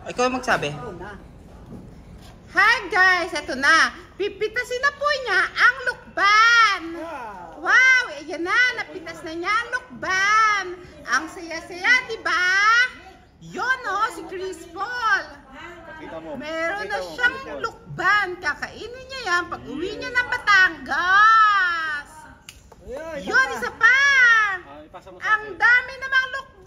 Ikaw magsabi. Hi guys, eto na. Pipitasin na po niya ang lukban. Wow, ayan na. Napitas na niya ang lukban. Ang saya-saya, diba? Yun oh, si Chris Paul. Meron na siyang lukban. Kakainin niya yan pag uwi niya ng Batangas. Yun, isa pa. Ang dami namang lukben.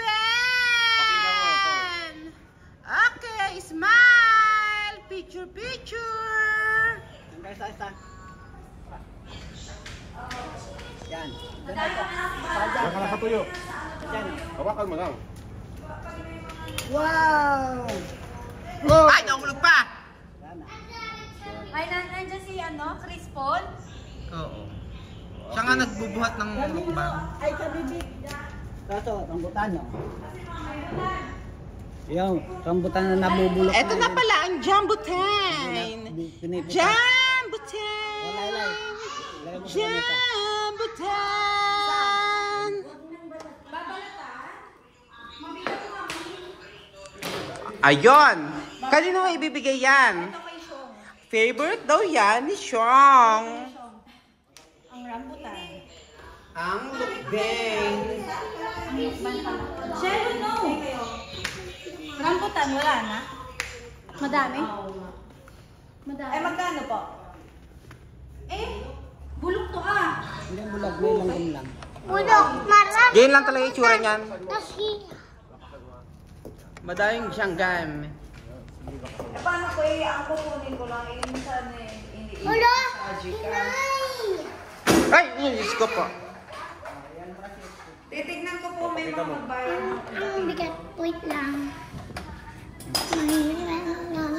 Okay, smile. Picture, picture. Yan. Baka nakatuyo. Hawakan mo lang. Wow! Ay, nahulog pa. Ay, nandiyan si Chris Paul? Oo. Siya nga nagbubuhat ng lukban. Ay, kabibig. Kaso, rambutan nyo. Yung rambutan na nabubulok. Ito na pala ang Jambutan. Jambutan. Jambutan. Ayun. Kanino nga ibibigay yan? Favorite daw yan ni Sean. Ang rambutan. Ang lukbeng. Shelo, no. Rambutan, wala na? Madami? Madami. Ay, magkano po? Bulok to ah. Hindi bulag, may langgam lang. Bulok, marami. Ganyan lang talaga yung tsura niyan. Madaming siyanggan. Paano ko ang kukunin ko lang? Minsan Bulok! Ay, Diyos ko po. Titignan ko po may mga magbayad. Ang bigat, wait lang. Mahirap lang.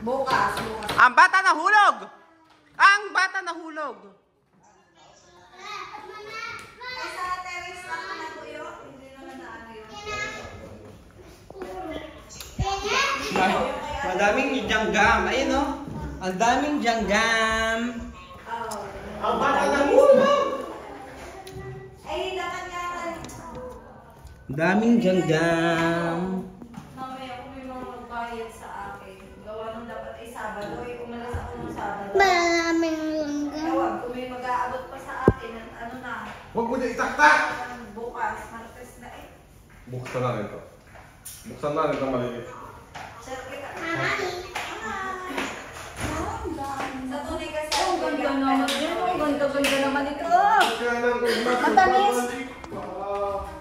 Bukas. Ang bata nahulog! Ang bata nahulog! Ay, sa terrace lang naman po yun. Hindi naman na ano yun. Madaming janggam. Ayun o. Ang daming janggam. Ang bata nahulog! Ay, dapat nga. Ang daming janggam. Mamaya kung may mga magbayad sa akin. Gawa nung dapat ay Sabado. Umalas ako ng Sabado. Maraming langgam. Ewan, kung may mag-aabot pa sa akin, ano na. Huwag mo niya itaktak! Bukas, Martes na eh. Buksan na rin to. Buksan na rin ito maliit. Sir, kita. Ang Sa tunay kasi. ganda naman yun. Ang ganda-ganda naman ito. Matamis.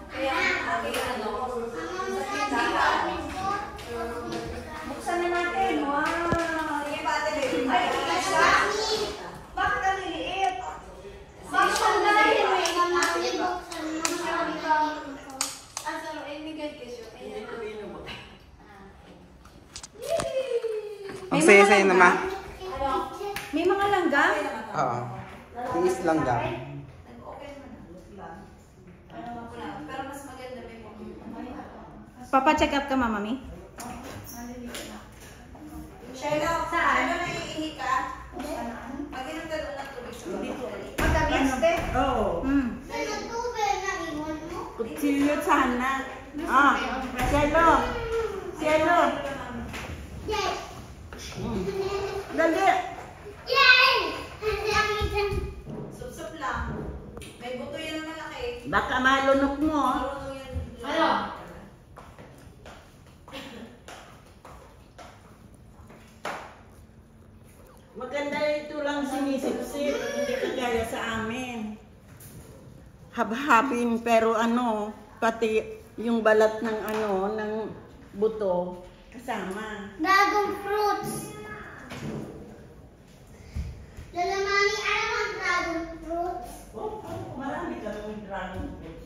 Kaya, lagi ano. Buksan na natin. Wow. Sige pa, ate. Ay, isa. Bakit ang liliit? Bakit ang liliit? Ang saya-saya naman. May mga langgam? Oo. Tiis lang daw. Okay naman. Pero mas maganda may Papa-check up ka, Mama Mi? Shayla, saan? Ano na iihi ka? Mag-inom ka doon ng tubig sa mga. Matamis, te? Oo. Kutsilyo sana. Ah, Cielo. Cielo. Dali. Sup-sup lang. May buto yan na malaki. Baka malunok mo. Marunong yan. Ano? Maganda ito lang sinisip-sip. Hindi kagaya sa amin. Habhapin pero pati yung balat ng ng buto kasama. Dragon fruits. Lola Mami, alam ang dragon fruits? Marami ka ng dragon fruits.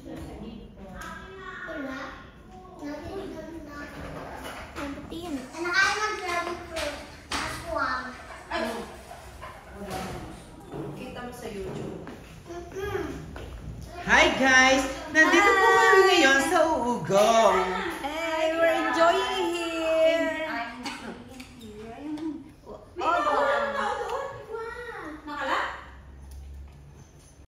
Wala. Nabutin. Anak, alam ang dragon fruits. Aswang. Kita mo sa YouTube. Hi guys! Nandito po kami ngayon sa Ugong.